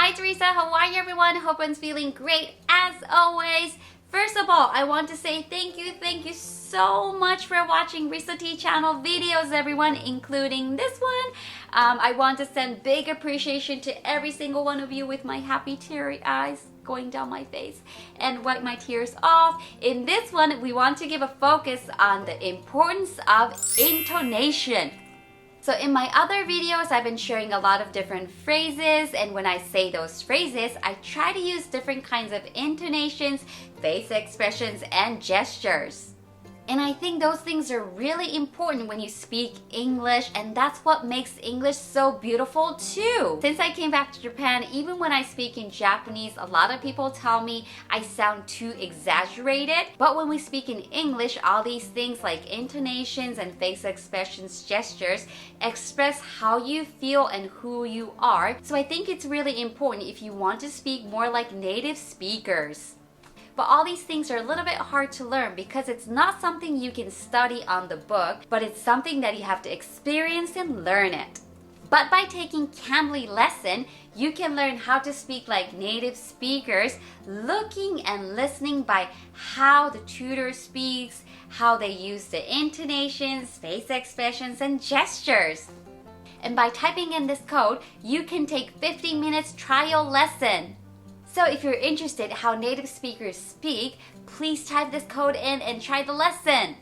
Hi Teresa, how are you everyone? Hope everyone's feeling great as always. First of all, I want to say thank you so much for watching Risa T channel videos, everyone, including this one. I want to send big appreciation to every single one of you with my happy teary eyes going down my face and wipe my tears off. In this one, we want to give a focus on the importance of intonation. So in my other videos, I've been sharing a lot of different phrases, and when I say those phrases, I try to use different kinds of intonations, face expressions, and gestures. And I think those things are really important when you speak English, and that's what makes English so beautiful too. Since I came back to Japan, even when I speak in Japanese, a lot of people tell me I sound too exaggerated. But when we speak in English, all these things like intonations and face expressions, gestures, express how you feel and who you are. So I think it's really important if you want to speak more like native speakers. But all these things are a little bit hard to learn because it's not something you can study on the book, but it's something that you have to experience and learn it. But by taking Cambly lesson, you can learn how to speak like native speakers, looking and listening by how the tutor speaks, how they use the intonations, face expressions, and gestures. And by typing in this code, you can take 15 minutes trial lesson. So if you're interested how native speakers speak, please type this code in and try the lesson.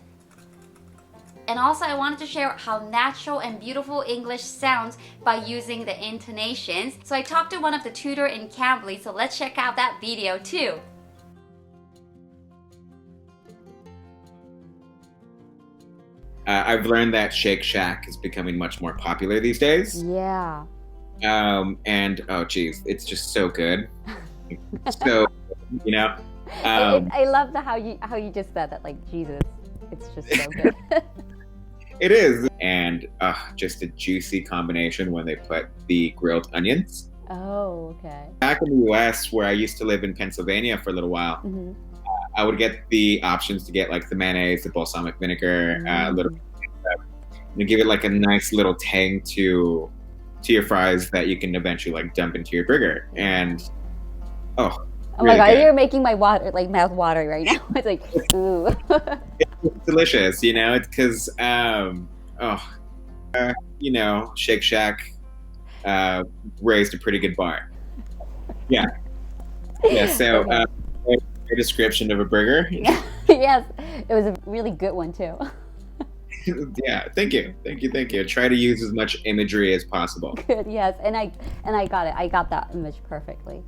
And also I wanted to share how natural and beautiful English sounds by using the intonations. So I talked to one of the tutor in Cambly, so let's check out that video too. I've learned that Shake Shack is becoming much more popular these days. Yeah. And oh geez, it's just so good. So, you know. I love how you just said that, like, Jesus, it's just so good. It is, and just a juicy combination when they put the grilled onions. Oh, okay. Back in the U.S., where I used to live in Pennsylvania for a little while, I would get the options to get like the mayonnaise, the balsamic vinegar, give it like a nice little tang to your fries that you can eventually like dump into your burger. And oh my God, you're making my mouth water right now. It's like, ooh. It's delicious, you know. It's because Shake Shack raised a pretty good bar. Yeah. So a description of a burger. Yes, it was a really good one too. Yeah, thank you. Try to use as much imagery as possible. Good, yes, and I got it. I got that image perfectly.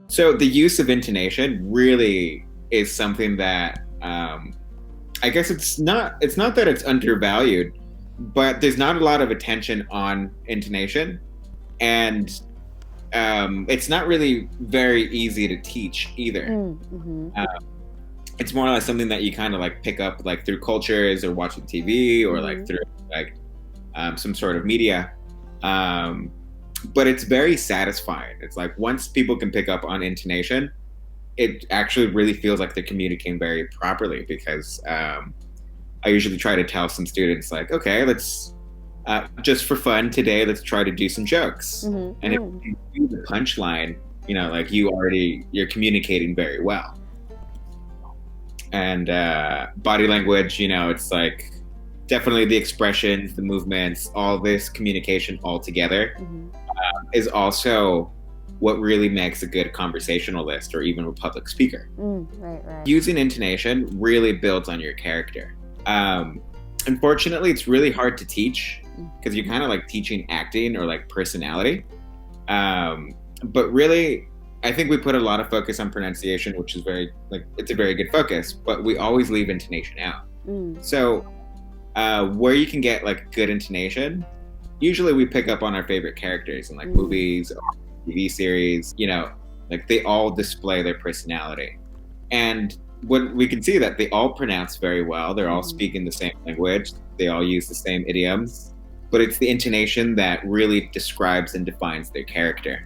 So the use of intonation really is something that I guess it's not that it's undervalued, but there's not a lot of attention on intonation, and it's not really very easy to teach either. It's more or less something that you kind of like pick up like through cultures or watching TV or like through like some sort of media. But it's very satisfying. It's like once people can pick up on intonation, it actually really feels like they're communicating very properly, because I usually try to tell some students like, okay, let's just for fun today, let's try to do some jokes. And if you do the punchline, like you're communicating very well. And body language, it's like definitely the expressions, the movements, all this communication all together is also what really makes a good conversationalist or even a public speaker. Right. Using intonation really builds on your character. Unfortunately, it's really hard to teach because you're kind of like teaching acting or like personality. But really, I think we put a lot of focus on pronunciation, which is it's a very good focus, but we always leave intonation out. So where you can get like good intonation, usually we pick up on our favorite characters in like movies or TV series, like they all display their personality. And what we can see that they all pronounce very well. They're all speaking the same language. They all use the same idioms, but it's the intonation that really describes and defines their character.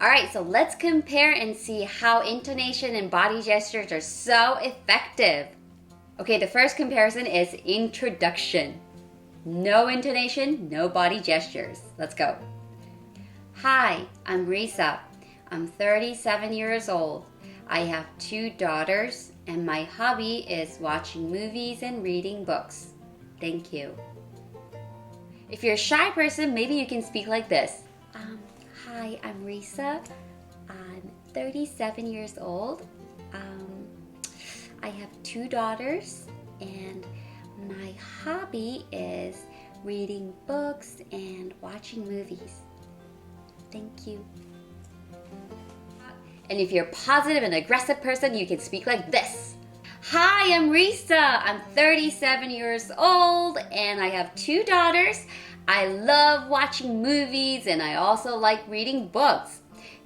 Alright, so let's compare and see how intonation and body gestures are so effective. Okay, the first comparison is introduction. No intonation, no body gestures. Let's go. Hi, I'm Risa. I'm 37 years old. I have 2 daughters, and my hobby is watching movies and reading books. Thank you. If you're a shy person, maybe you can speak like this. Hi, I'm Risa. I'm 37 years old. I have 2 daughters, and my hobby is reading books and watching movies. Thank you. And if you're a positive and aggressive person, you can speak like this. Hi, I'm Risa. I'm 37 years old, and I have 2 daughters. I love watching movies, and I also like reading books.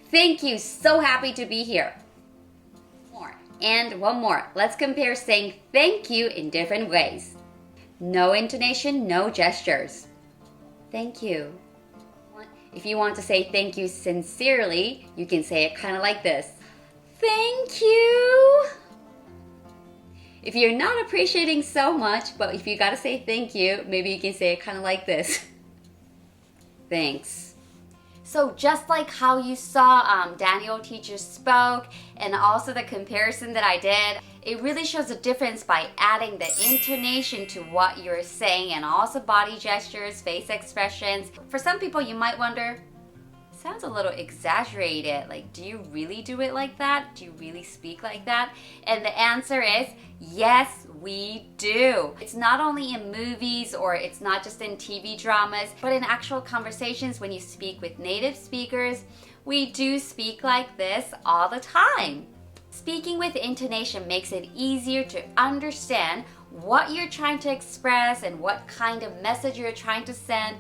Thank you. So happy to be here. And one more. Let's compare saying thank you in different ways. No intonation, no gestures. Thank you. If you want to say thank you sincerely, you can say it kind of like this. Thank you. If you're not appreciating so much, but if you gotta say thank you, maybe you can say it kind of like this. Thanks. So just like how you saw Daniel teacher spoke, and also the comparison that I did, it really shows a difference by adding the intonation to what you're saying, and also body gestures, face expressions. For some people, you might wonder, sounds a little exaggerated. Like, do you really do it like that? Do you really speak like that? And the answer is, yes, we do. It's not only in movies, or it's not just in TV dramas, but in actual conversations when you speak with native speakers, we do speak like this all the time. Speaking with intonation makes it easier to understand what you're trying to express and what kind of message you're trying to send.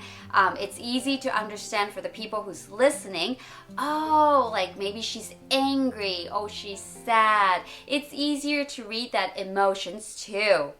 It's easy to understand for the people who's listening. Oh, like maybe she's angry. Oh, she's sad. It's easier to read that emotions too.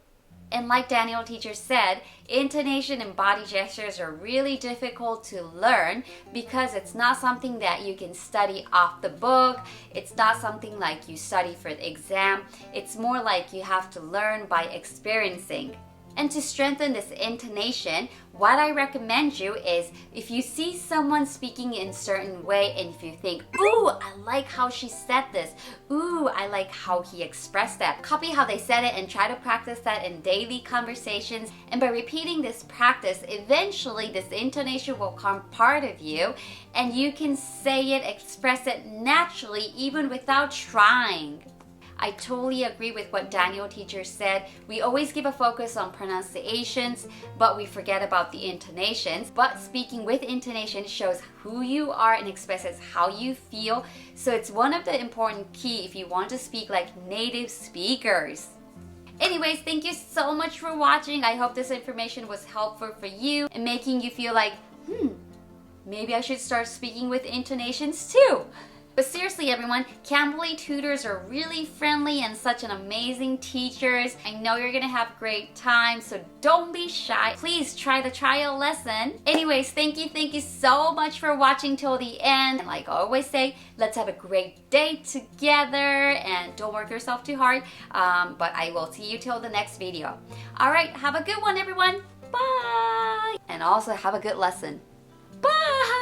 And like Daniel teacher said, intonation and body gestures are really difficult to learn because it's not something that you can study off the book. It's not something like you study for the exam. It's more like you have to learn by experiencing. And to strengthen this intonation, what I recommend you is if you see someone speaking in a certain way and if you think, ooh, I like how she said this. Ooh, I like how he expressed that. Copy how they said it and try to practice that in daily conversations. And by repeating this practice, eventually this intonation will become part of you and you can say it, express it naturally even without trying. I totally agree with what Daniel teacher said. We always give a focus on pronunciations, but we forget about the intonations. But speaking with intonation shows who you are and expresses how you feel. So it's one of the important key if you want to speak like native speakers. Anyways, thank you so much for watching. I hope this information was helpful for you and making you feel like, maybe I should start speaking with intonations too. But seriously everyone, Cambly tutors are really friendly and such an amazing teachers. I know you're gonna have great time, so don't be shy. Please try the trial lesson. Anyways, thank you so much for watching till the end. And like I always say, let's have a great day together and don't work yourself too hard. But I will see you till the next video. Alright, have a good one everyone. Bye! And also have a good lesson. Bye!